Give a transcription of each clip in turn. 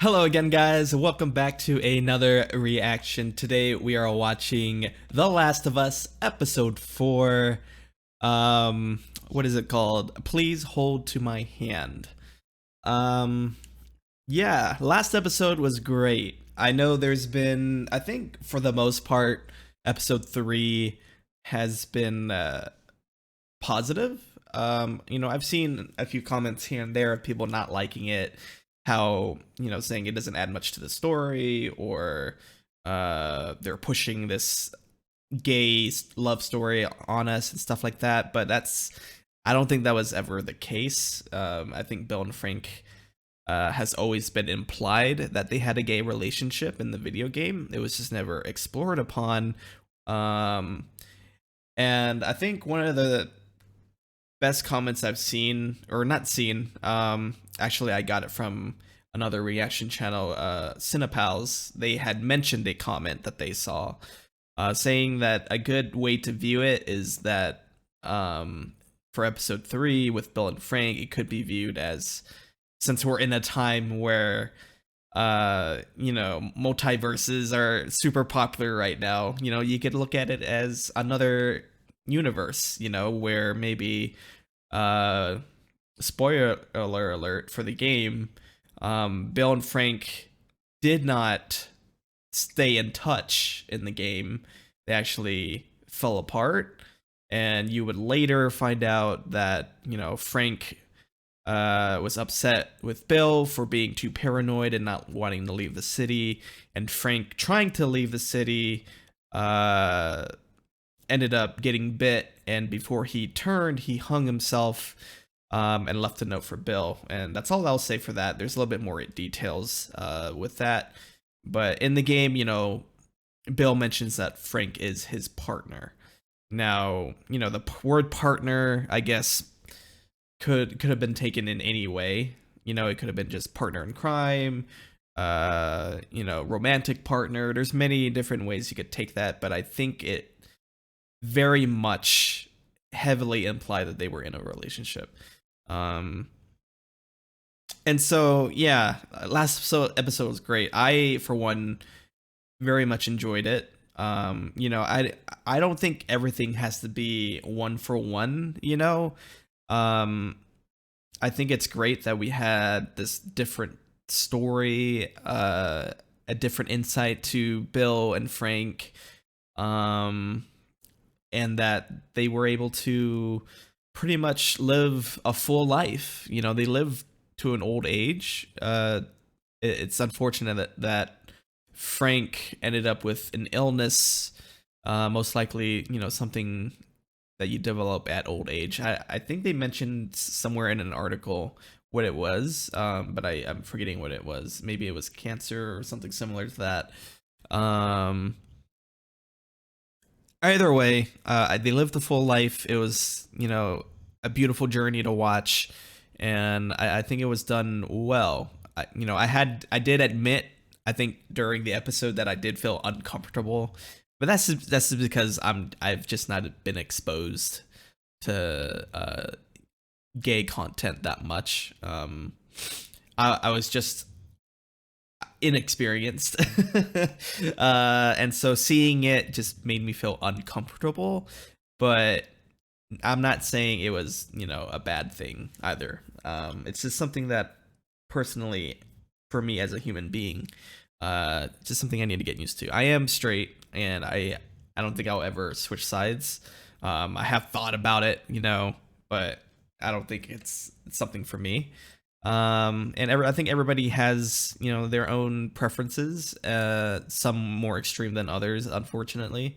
Hello again, guys. Welcome back to another reaction. Today we are watching The Last of Us episode 4. What is it called? Please hold to my hand. Um yeah, last episode was great. I know there's been, I think for the most part, episode 3 has been positive. I've seen a few comments here and there of people not liking it, how, saying it doesn't add much to the story, or they're pushing this gay love story on us and stuff like that. But I don't think that was ever the case. I think Bill and Frank has always been implied that they had a gay relationship in the video game. It was just never explored upon. Um, and I think one of the best comments I've seen, or not seen, actually I got it from another reaction channel, Cinepals. They had mentioned a comment that they saw, saying that a good way to view it is that for episode 3 with Bill and Frank, it could be viewed as, since we're in a time where multiverses are super popular right now, you could look at it as another universe, where maybe spoiler alert for the game, Bill and Frank did not stay in touch in the game. They actually fell apart, and you would later find out that Frank was upset with Bill for being too paranoid and not wanting to leave the city, and Frank trying to leave the city ended up getting bit, and before he turned, he hung himself, and left a note for Bill. And that's all I'll say for that. There's a little bit more details with that, but in the game, Bill mentions that Frank is his partner. Now, the word partner, I guess, could have been taken in any way. It could have been just partner in crime, romantic partner. There's many different ways you could take that, but I think it very much heavily implied that they were in a relationship. And so, yeah, last episode was great. I, for one, very much enjoyed it. I don't think everything has to be one for one, I think it's great that we had this different story, a different insight to Bill and Frank, and that they were able to pretty much live a full life. They live to an old age. It's unfortunate that Frank ended up with an illness, most likely, something that you develop at old age. I think they mentioned somewhere in an article what it was, but I'm forgetting what it was. Maybe it was cancer or something similar to that. Either way, they lived a full life. It was, a beautiful journey to watch, and I think it was done well. I did admit, I think during the episode, that I did feel uncomfortable, but that's because I've just not been exposed to gay content that much. I was just inexperienced, and so seeing it just made me feel uncomfortable. But I'm not saying it was a bad thing either. It's just something that personally, for me as a human being, just something I need to get used to. I am straight, and I don't think I'll ever switch sides. I have thought about it, but I don't think it's something for me. I think everybody has their own preferences, some more extreme than others, unfortunately.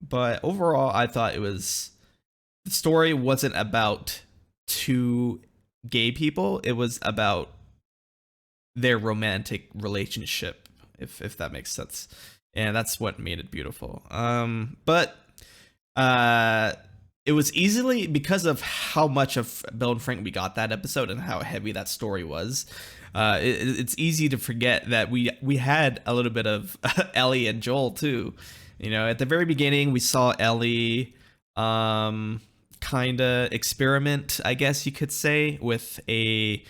But overall, I thought the story wasn't about two gay people. It was about their romantic relationship, if that makes sense. And that's what made it beautiful. But it was easily, because of how much of Bill and Frank we got that episode and how heavy that story was, it's easy to forget that we had a little bit of Ellie and Joel too. At the very beginning, we saw Ellie kind of experiment, I guess you could say, with a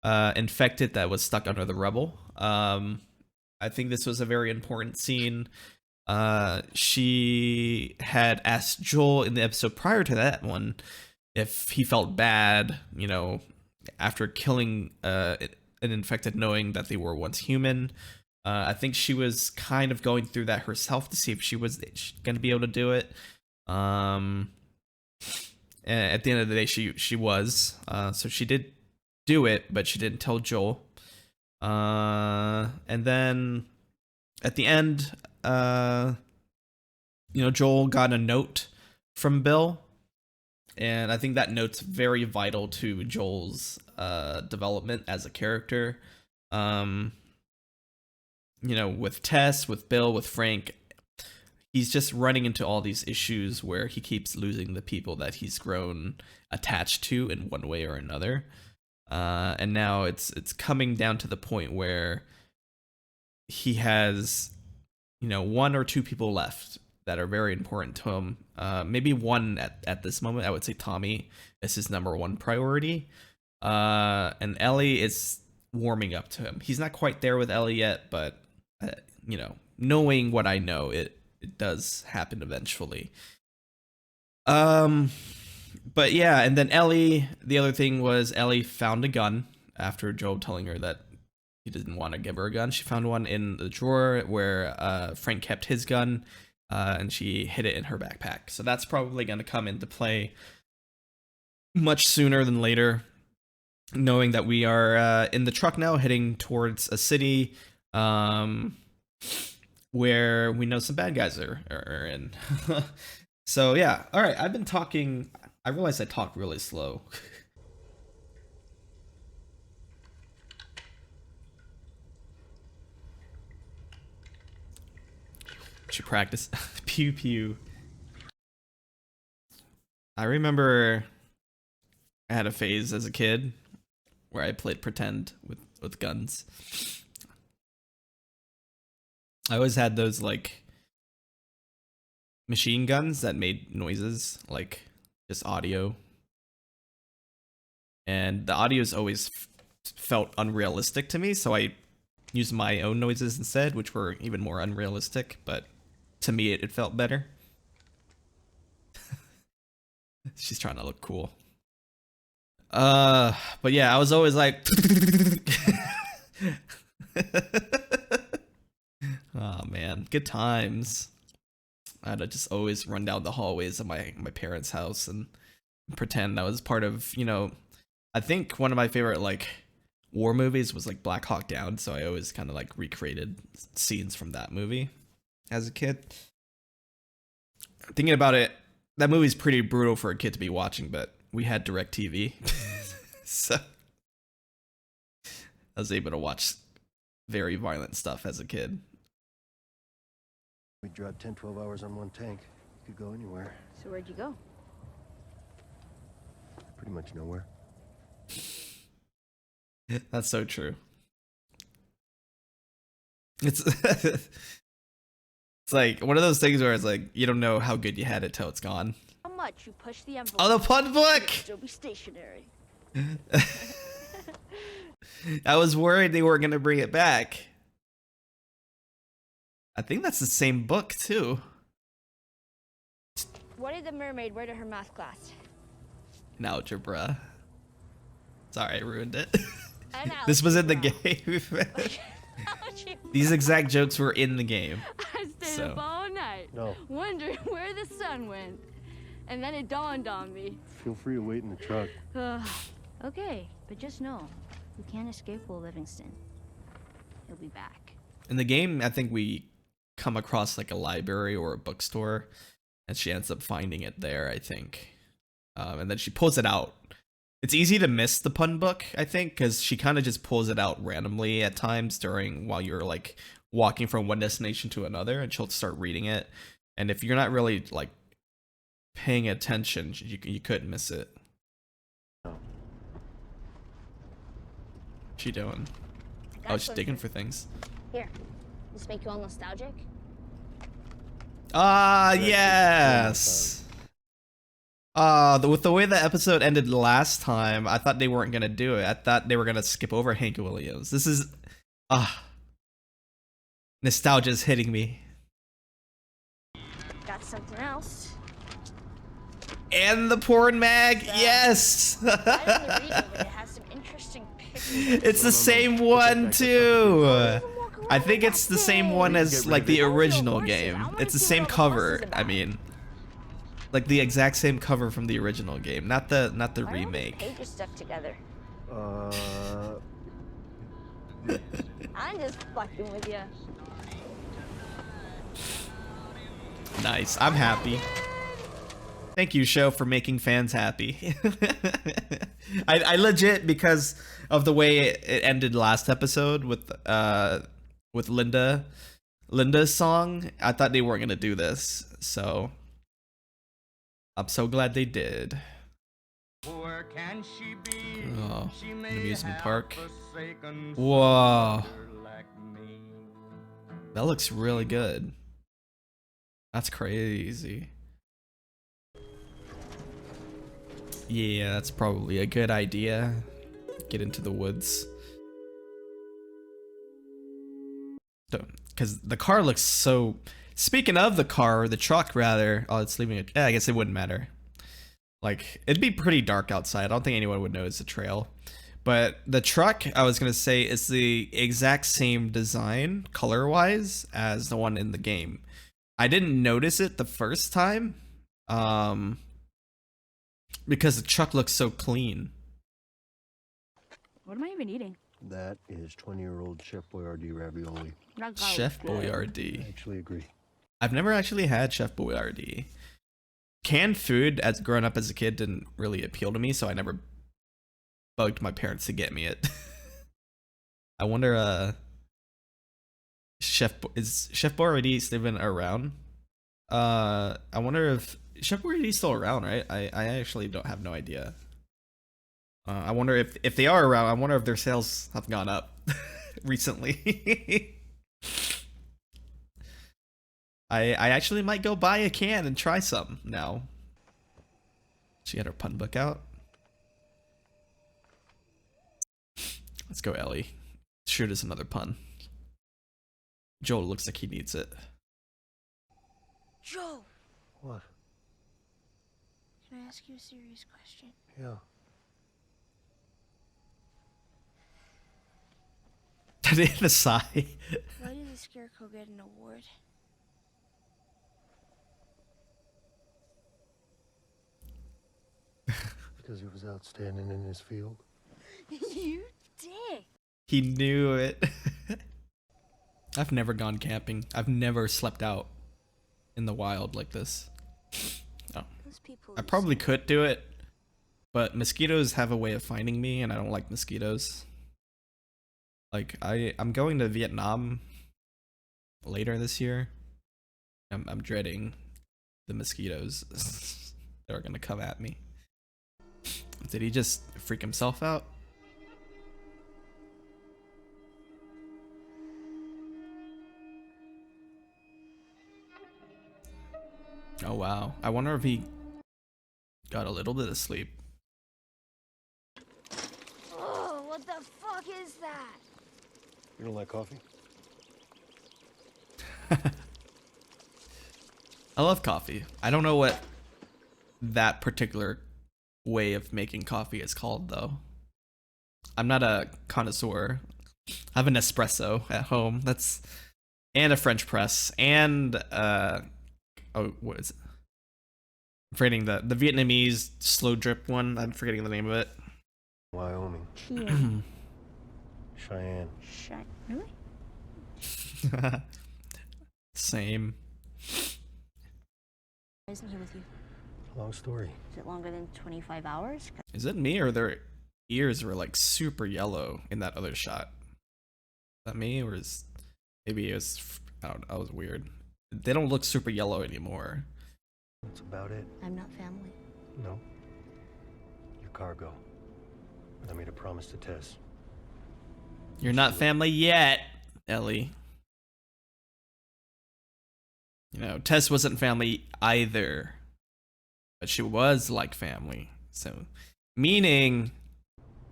infected that was stuck under the rubble. I think this was a very important scene. She had asked Joel in the episode prior to that one if he felt bad, you know, after killing an infected, knowing that they were once human. I think she was kind of going through that herself to see if she was going to be able to do it. And at the end of the day, she was. So she did do it, but she didn't tell Joel. And then at the end, you know, Joel got a note from Bill, and I think that note's very vital to Joel's development as a character. You know, with Tess, with Bill, with Frank, he's just running into all these issues where he keeps losing the people that he's grown attached to in one way or another. And now it's coming down to the point where he has, you know, 1 or 2 people left that are very important to him. Maybe one at this moment. I would say Tommy is his #1 priority. And Ellie is warming up to him. He's not quite there with Ellie yet, but you know, knowing what I know, it does happen eventually. But yeah, and then Ellie, the other thing was Ellie found a gun after Joel telling her that he didn't want to give her a gun. She found one in the drawer where Frank kept his gun, and she hid it in her backpack. So that's probably going to come into play much sooner than later, knowing that we are in the truck now heading towards a city where we know some bad guys are in. So yeah, all right, I've been talking. I realize I talk really slow. Should practice. Pew pew. I remember I had a phase as a kid where I played pretend with guns. I always had those like machine guns that made noises, like just audio. And the audio's always felt unrealistic to me, so I used my own noises instead, which were even more unrealistic, but to me it felt better. She's trying to look cool. But yeah, I was always like oh man, good times. I'd just always run down the hallways of my parents' house and pretend I was part of, you know, I think one of my favorite like war movies was like Black Hawk Down, so I always kind of like recreated scenes from that movie as a kid. Thinking about it, that movie's pretty brutal for a kid to be watching, but we had DirecTV. So I was able to watch very violent stuff as a kid. We drive 10-12 hours on one tank. You could go anywhere. So where'd you go? Pretty much nowhere. That's so true. It's it's like one of those things where it's like you don't know how good you had it till it's gone. How much you push the envelope? Oh, the pun book! It'll be stationary. I was worried they weren't gonna bring it back. I think that's the same book too. What did the mermaid wear to her math class? In algebra. Sorry, I ruined it. An This was in the algebra. game. These exact jokes were in the game. I stayed up all night, wondering where the sun went. And then it dawned on me. Feel free to wait in the truck. Okay, but just know, you can't escape Will Livingston. He'll be back. In the game, I think we come across like a library or a bookstore, and she ends up finding it there, I think. And then she pulls it out. It's easy to miss the pun book, I think, because she kind of just pulls it out randomly at times while you're like walking from one destination to another, and she'll start reading it. And if you're not really like paying attention, you could miss it. What's she doing? Oh, she's digging for things. Here, this make you all nostalgic? Ah, yes. With the way the episode ended last time, I thought they weren't gonna do it. I thought they were gonna skip over Hank Williams. This is, nostalgia's hitting me. Got something else. And the porn mag, yes. I don't read it, but it has some interesting pictures. It's the same one too. I think it's the same one as like the original game. It's the same cover. I mean, like the exact same cover from the original game, not the remake. Pages stuck together. I'm just fucking with you. Nice. I'm happy. Thank you, show, for making fans happy. I legit, because of the way it ended last episode with Linda's song, I thought they weren't gonna do this. So I'm so glad they did. Oh, an amusement park. Whoa. That looks really good. That's crazy. Yeah, that's probably a good idea. Get into the woods. Because the car looks so... Speaking of the car, or the truck rather... Oh, it's leaving it... Yeah, I guess it wouldn't matter. Like, it'd be pretty dark outside. I don't think anyone would know it's a trail. But the truck, I was going to say, is the exact same design, color-wise, as the one in the game. I didn't notice it the first time. Because the truck looks so clean. What am I even eating? That is 20-year-old Chef Boyardee ravioli. Chef Boyardee. I actually agree. I've never actually had Chef Boyardee. Canned food, as growing up as a kid, didn't really appeal to me, so I never bugged my parents to get me it. I wonder, is Chef Boyardee still even around? I wonder if Chef Boyardee's still around, right? I actually don't have no idea. I wonder if they are around. I wonder if their sales have gone up recently. I actually might go buy a can and try some now. She had her pun book out. Let's go, Ellie. Shoot us another pun. Joel looks like he needs it. Joe, What? can I ask you a serious question? Yeah. Did it the sigh? Why did the Scarecrow get an award? Because he was outstanding in his field. You dick. He knew it. I've never gone camping. I've never slept out in the wild like this. Oh. Those people I probably could do it, but mosquitoes have a way of finding me, and I don't like mosquitoes. Like, I'm going to Vietnam later this year. I'm dreading the mosquitoes that are gonna come at me. Did he just freak himself out? Oh wow. I wonder if he got a little bit of sleep. Oh, what the fuck is that? You don't like coffee? I love coffee. I don't know what that particular way of making coffee is called though. I'm not a connoisseur. I have an espresso at home. And a French press and oh, what is it? I'm forgetting the Vietnamese slow drip one. I'm forgetting the name of it. Wyoming. Cheyenne. Really? Same. Isn't he with you? Long story. Is it longer than 25 hours? Is it me or their ears were like super yellow in that other shot? Is that me or is maybe it was, I don't know, that was weird. They don't look super yellow anymore. That's about it. I'm not family. No. Your cargo. And I made a promise to Tess. You're not family yet, Ellie. You know, Tess wasn't family either. but she was like family. So, meaning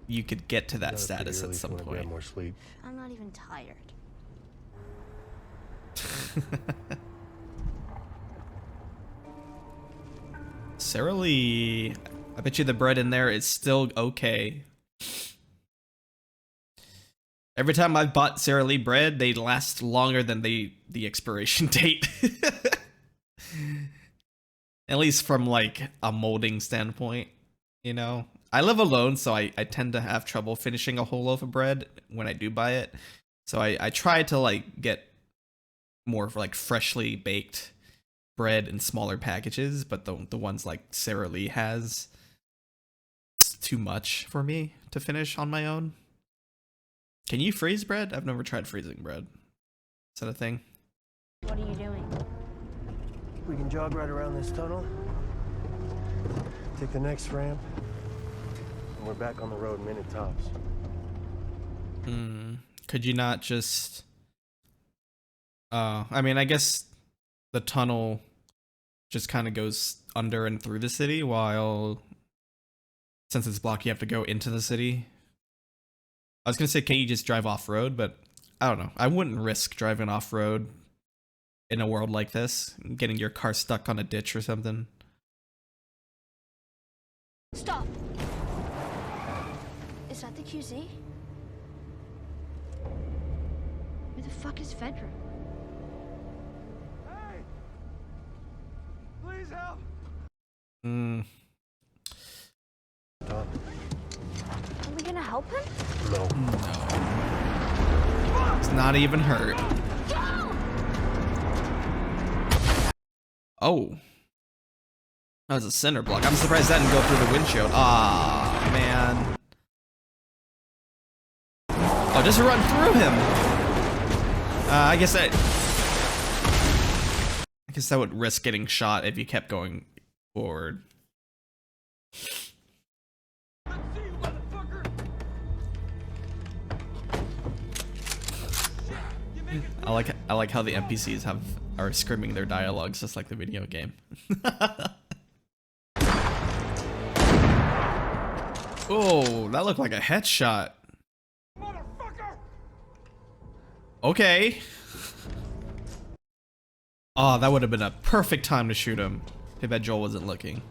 you could get to that Gotta status pretty early at if some you wanna grab point. more sleep. I'm not even tired. Sarah Lee, I bet you the bread in there is still okay. Every time I've bought Sara Lee bread, they last longer than the expiration date. At least from like a molding standpoint, you know. I live alone, so I tend to have trouble finishing a whole loaf of bread when I do buy it. So I try to like get more like freshly baked bread in smaller packages, but the ones like Sara Lee has, it's too much for me to finish on my own. Can you freeze bread? I've never tried freezing bread. Is that a thing? What are you doing? We can jog right around this tunnel. Take the next ramp. And we're back on the road minute tops. Could you not just... I mean, I guess the tunnel just kind of goes under and through the city, while since it's blocked, you have to go into the city. I was gonna say, can't you just drive off-road? But I don't know. I wouldn't risk driving off-road in a world like this, getting your car stuck on a ditch or something. Stop! Is that the QZ? Where the fuck is Fedra? Hey! Please help! Stop. Are we gonna help him? No. It's not even hurt. Oh. That was a center block. I'm surprised that didn't go through the windshield. Ah, man. Oh, just run through him. I guess that would risk getting shot if you kept going forward. I like how the NPCs are screaming their dialogues just like the video game. Oh, that looked like a headshot. Motherfucker! Okay. Oh, that would have been a perfect time to shoot him. Too bad Joel wasn't looking.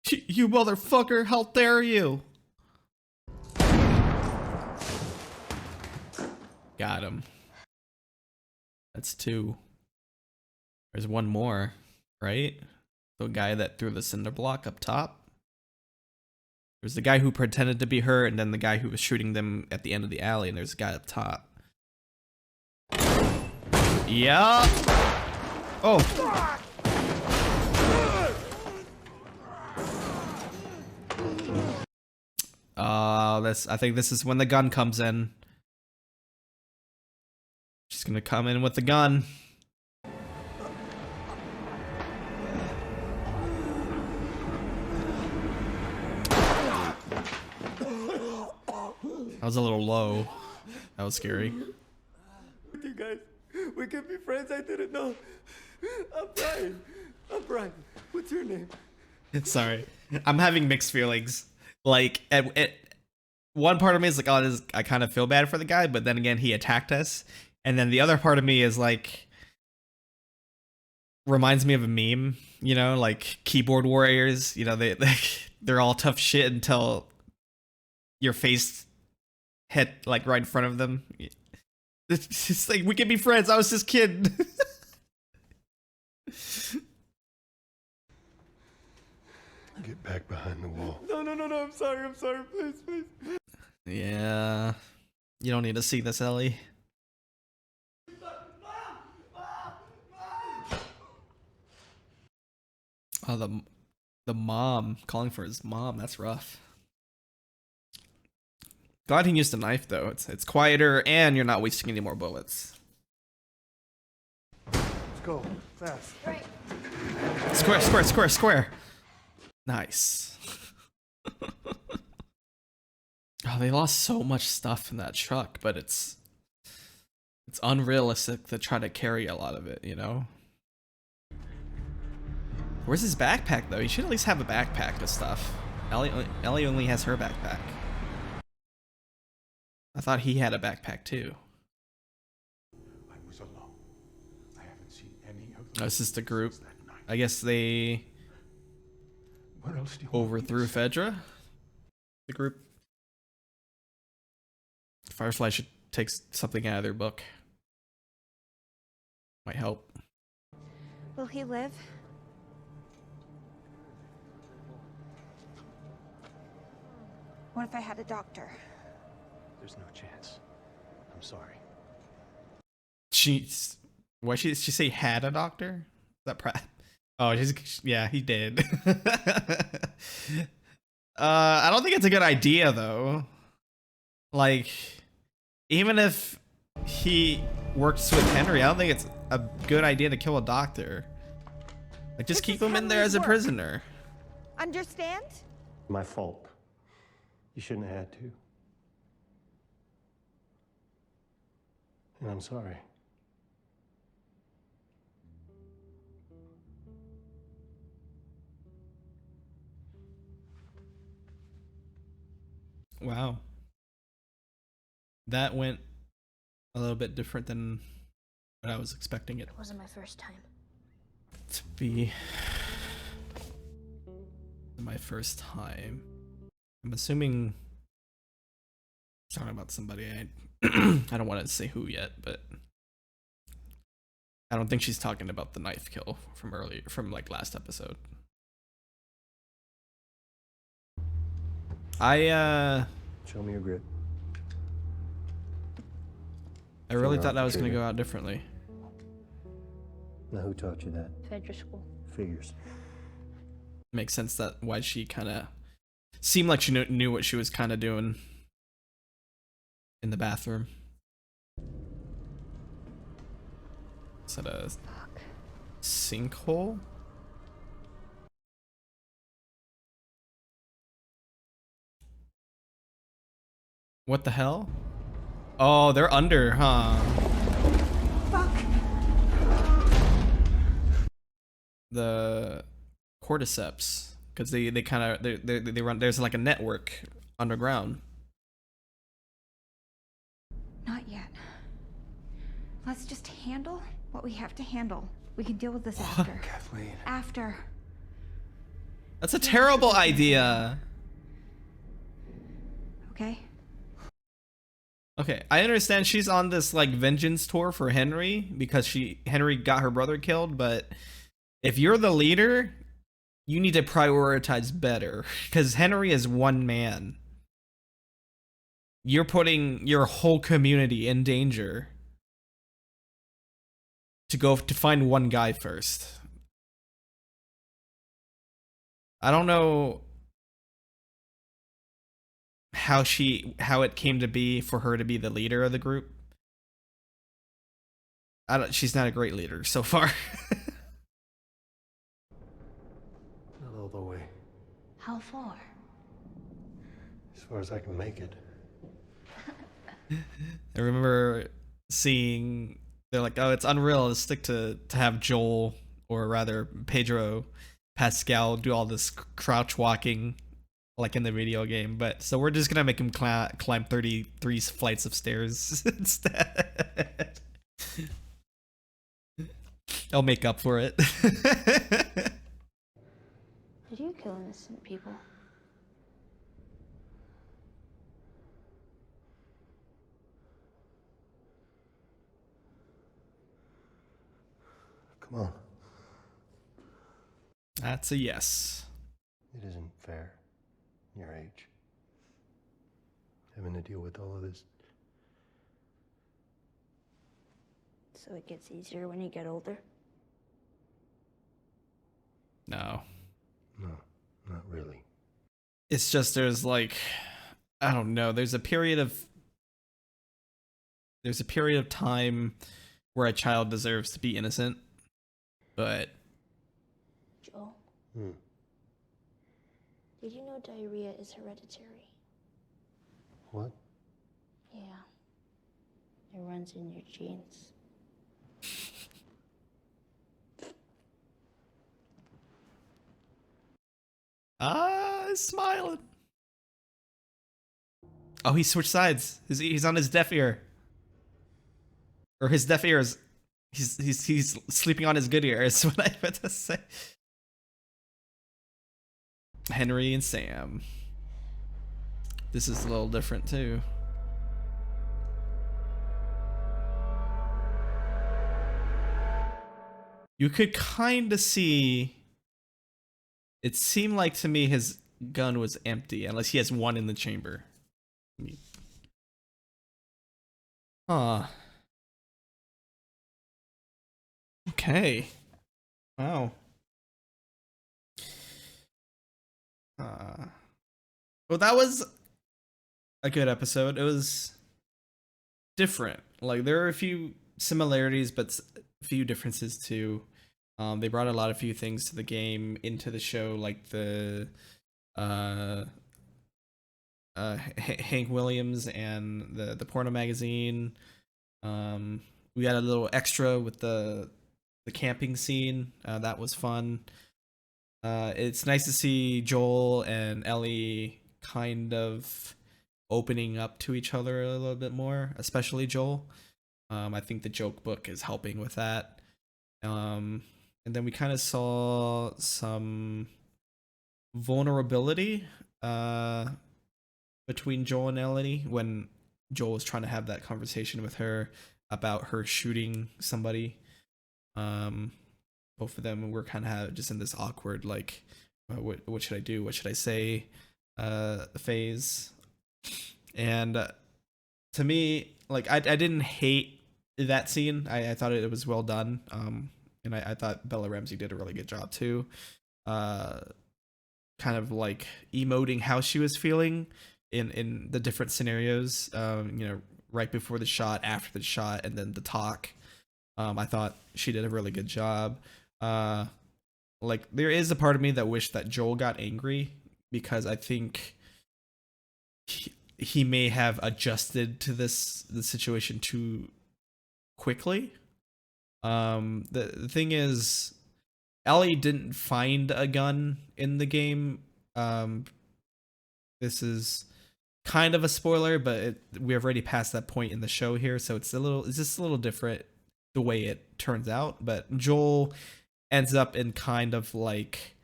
You motherfucker, how dare you? Got him. That's two. There's one more, right? The guy that threw the cinder block up top. There's the guy who pretended to be her, and then the guy who was shooting them at the end of the alley, and there's a guy up top. Yeah. Oh. I think this is when the gun comes in. She's gonna come in with the gun. That was a little low. That was scary. You guys, we can be friends. I didn't know. I'm Brian. What's your name? Sorry. I'm having mixed feelings. Like, one part of me is like, oh, I kind of feel bad for the guy, but then again, he attacked us. And then the other part of me is like, reminds me of a meme, you know, like keyboard warriors, you know, they're all tough shit until your face hit like right in front of them. It's just like, we can be friends. I was just kidding. Get back behind the wall. No, I'm sorry, please. Yeah. You don't need to see this, Ellie. Oh, the mom calling for his mom. That's rough. Glad he used a knife though. It's quieter and you're not wasting any more bullets. Let's go fast. Right. Square. Nice. Oh, they lost so much stuff in that truck, but it's unrealistic to try to carry a lot of it, you know? Where's his backpack though? He should at least have a backpack of stuff. Ellie only has her backpack. I thought he had a backpack too. I was alone. I haven't seen any of them. Oh, this is the group. I guess they What else do you want me to overthrew say? Fedra. The group. Firefly should take something out of their book. Might help. Will he live? What if I had a doctor? There's no chance. I'm sorry. Why she say had a doctor? Is that Oh, yeah, he did. I don't think it's a good idea though. Like, even if he works with Henry, I don't think it's a good idea to kill a doctor. Like, just This keep is him in there Henry's as a work. prisoner. Understand? My fault. You shouldn't have had to. And I'm sorry. Wow. That went a little bit different than what I was expecting it It wasn't my first time. to be. My first time. I'm assuming it's talking about somebody. I don't want to say who yet, but I don't think she's talking about the knife kill from like last episode. Show me your grit. I really Finger thought off that the was gonna trigger. go out differently. Now, who taught you that? Fedra school. Figures. Makes sense that why she kind of seemed like she knew what she was kind of doing in the bathroom. Is that a sinkhole? What the hell? Oh, they're under, huh? Fuck! The cordyceps, because they kind of they run. There's like a network underground. Not yet. Let's just handle what we have to handle. We can deal with this after. Kathleen. After. That's a terrible idea. Okay? Okay, I understand she's on this like vengeance tour for Henry because Henry got her brother killed, but if you're the leader, you need to prioritize better because Henry is one man. You're putting your whole community in danger to go to find one guy first. I don't know how it came to be for her to be the leader of the group. She's not a great leader so far. Not all the way. How far? As far as I can make it. I remember seeing they're like, oh, it's unrealistic to have Joel, or rather Pedro Pascal, do all this crouch walking like in the video game, but so we're just gonna make him climb 33 flights of stairs instead. I'll make up for it. Did you kill innocent people? Come on. That's a yes. It isn't fair. Your age. Having to deal with all of this. So it gets easier when you get older? No. No, not really. It's just there's like, I don't know, there's a period of time where a child deserves to be innocent, but Joel, Hmm. did you know diarrhea is hereditary? What? Yeah. It runs in your genes. is smiling. Oh, he switched sides. He's on his deaf ear. Or his deaf ear is... He's sleeping on his good ear, is what I meant to say. Henry and Sam. This is a little different too. You could kind of see... It seemed like to me his gun was empty, unless he has one in the chamber. Huh. Okay. Wow. Well, that was a good episode. It was different. Like, there are a few similarities, but a few differences too. They brought a lot of few things to the game into the show, like the Hank Williams and the porno magazine. We got a little extra with the camping scene. That was fun. It's nice to see Joel and Ellie kind of opening up to each other a little bit more, especially Joel. I think the joke book is helping with that. And then we kind of saw some vulnerability between Joel and Ellie when Joel was trying to have that conversation with her about her shooting somebody. Both of them were kind of just in this awkward, like, what should I do? What should I say? Phase. And to me, like, I didn't hate that scene. I thought it was well done. And I thought Bella Ramsey did a really good job too. Kind of like emoting how she was feeling in the different scenarios. Right before the shot, after the shot, and then the talk. I thought she did a really good job. Like, there is a part of me that wished that Joel got angry, because I think he may have adjusted to the situation too quickly. The thing is, Ellie didn't find a gun in the game. This is kind of a spoiler, but we've already passed that point in the show here, so it's just a little different the way it turns out. But Joel ends up in kind of like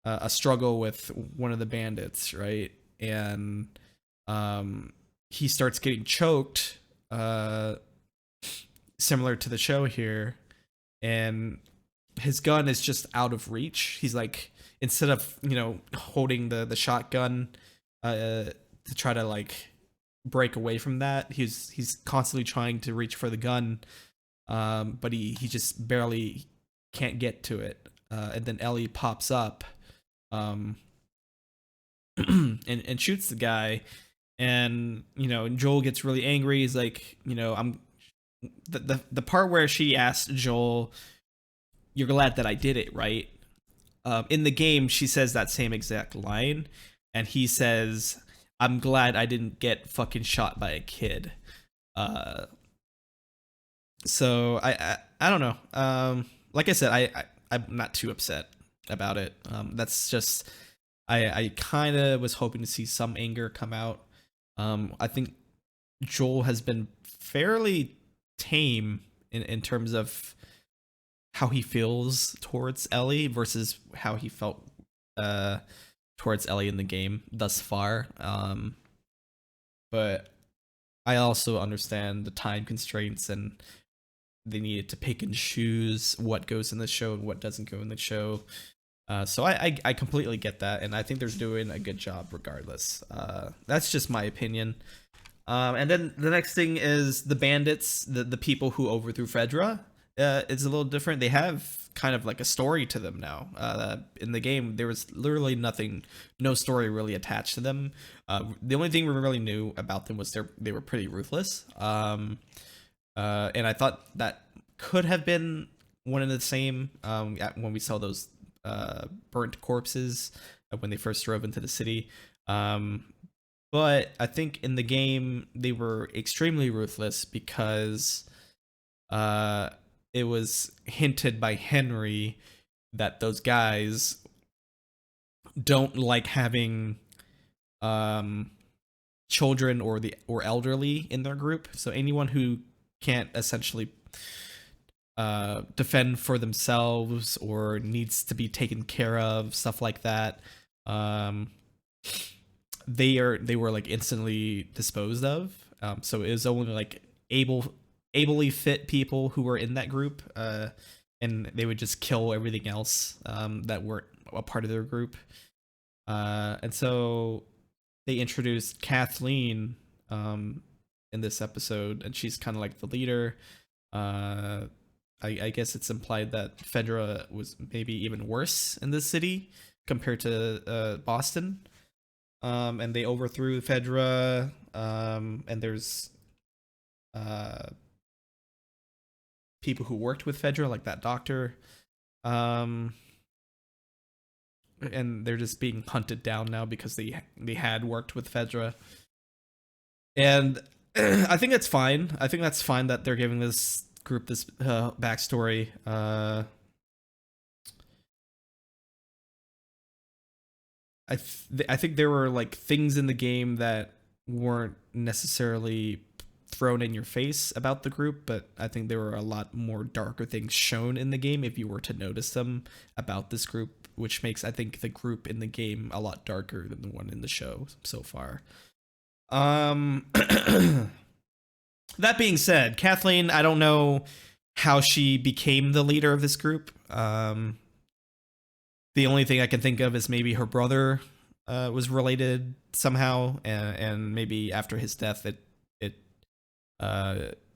a struggle with one of the bandits, right? And he starts getting choked, similar to the show here, and his gun is just out of reach. He's like, instead of holding the shotgun to try to like break away from that, he's constantly trying to reach for the gun, but he just barely can't get to it. And then Ellie pops up and shoots the guy, and Joel gets really angry. He's like, I'm the part where she asked Joel, "You're glad that I did it, right?" In the game, she says that same exact line, and he says, "I'm glad I didn't get fucking shot by a kid." So I don't know. Like I said, I'm not too upset about it. That's just, I kind of was hoping to see some anger come out. I think Joel has been fairly tame in terms of how he feels towards Ellie versus how he felt towards Ellie in the game thus far. But I also understand the time constraints, and they needed to pick and choose what goes in the show and what doesn't go in the show. So I completely get that, and I think they're doing a good job regardless. That's just my opinion. And then the next thing is the bandits, the people who overthrew Fedra. It's a little different. They have kind of like a story to them now. In the game, there was literally no story really attached to them. The only thing we really knew about them was they were pretty ruthless. And I thought that could have been one and the same when we saw those burnt corpses when they first drove into the city. But I think in the game, they were extremely ruthless because it was hinted by Henry that those guys don't like having children or elderly in their group. So anyone who can't essentially defend for themselves or needs to be taken care of, stuff like that, they were like instantly disposed of. So it was only like ably fit people who were in that group, and they would just kill everything else that weren't a part of their group. And so they introduced Kathleen in this episode, and she's kind of like the leader. I guess it's implied that Fedra was maybe even worse in this city compared to Boston. And they overthrew Fedra, and there's people who worked with Fedra, like that doctor. And they're just being hunted down now because they had worked with Fedra. And I think it's fine. I think that's fine that they're giving this group this backstory. I think there were like things in the game that weren't necessarily thrown in your face about the group, but I think there were a lot more darker things shown in the game if you were to notice them about this group, which makes, I think, the group in the game a lot darker than the one in the show so far. That being said, Kathleen, I don't know how she became the leader of this group. The only thing I can think of is maybe her brother was related somehow, and maybe after his death, it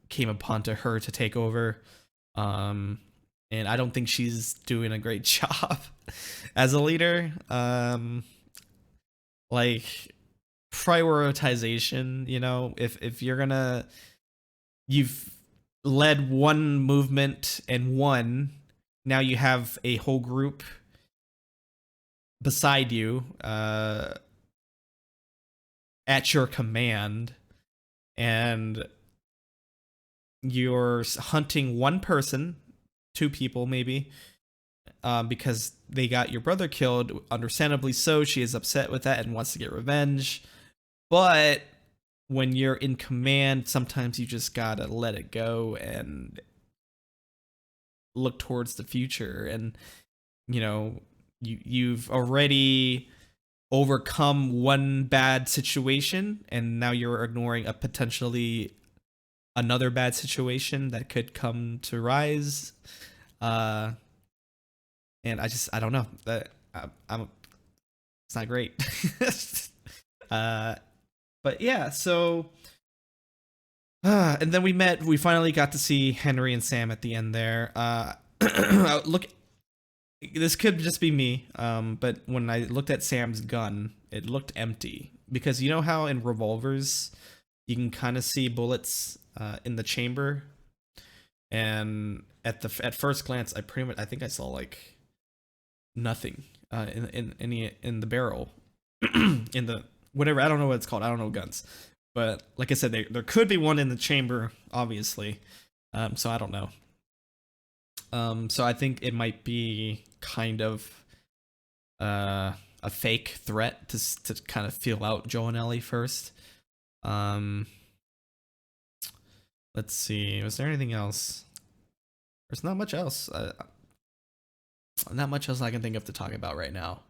came upon to her to take over. And I don't think she's doing a great job as a leader. Like prioritization, you know, if you're gonna, you've led one movement and won, now you have a whole group beside you at your command, and you're hunting one person, two people maybe, because they got your brother killed. Understandably so, she is upset with that and wants to get revenge. But when you're in command, sometimes you just gotta let it go and look towards the future. And you know, you've already overcome one bad situation, and now you're ignoring a potentially another bad situation that could come to rise. And I don't know, that it's not great. But yeah, so and then we finally got to see Henry and Sam at the end there. Look, this could just be me, but when I looked at Sam's gun, it looked empty, because you know how in revolvers you can kind of see bullets in the chamber, and at first glance, I think I saw like nothing in the barrel, in the whatever, I don't know what it's called, I don't know guns, but like I said, there could be one in the chamber, obviously. So I don't know. So I think it might be kind of a fake threat to kind of feel out Joe and Ellie first. Let's see, was there anything else? There's not much else. Not much else I can think of to talk about right now.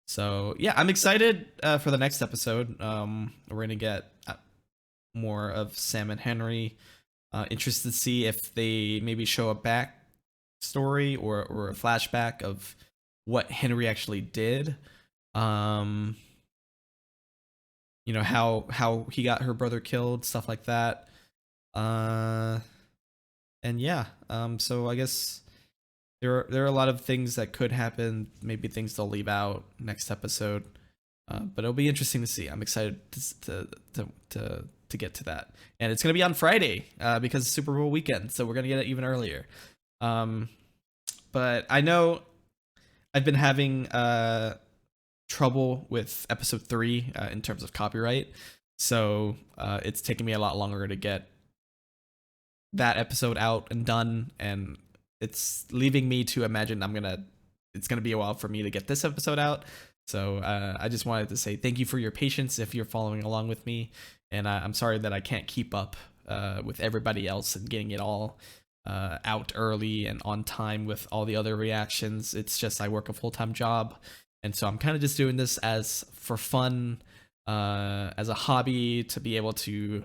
So yeah, I'm excited for the next episode. We're gonna get more of Sam and Henry. Interested to see if they maybe show a back story or a flashback of what Henry actually did. You know, how he got her brother killed, stuff like that. And yeah, so I guess there are a lot of things that could happen, maybe things they'll leave out next episode. But it'll be interesting to see. I'm excited to get to that. And it's gonna be on Friday, because it's Super Bowl weekend, so we're gonna get it even earlier. But I know I've been having trouble with episode 3 in terms of copyright, so it's taking me a lot longer to get that episode out and done, and it's leaving me to imagine it's gonna be a while for me to get this episode out. So I just wanted to say thank you for your patience if you're following along with me, and I'm sorry that I can't keep up with everybody else and getting it all out early and on time with all the other reactions. It's just I work a full-time job, and so I'm kind of just doing this as for fun, as a hobby, to be able to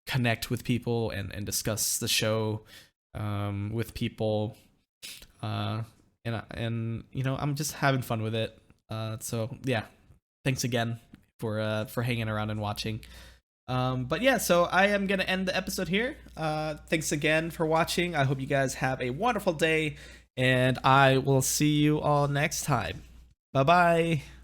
connect with people and discuss the show with people, and you know, I'm just having fun with it. So yeah, thanks again for hanging around and watching. But yeah, so I am gonna end the episode here. Thanks again for watching. I hope you guys have a wonderful day, and I will see you all next time. Bye bye.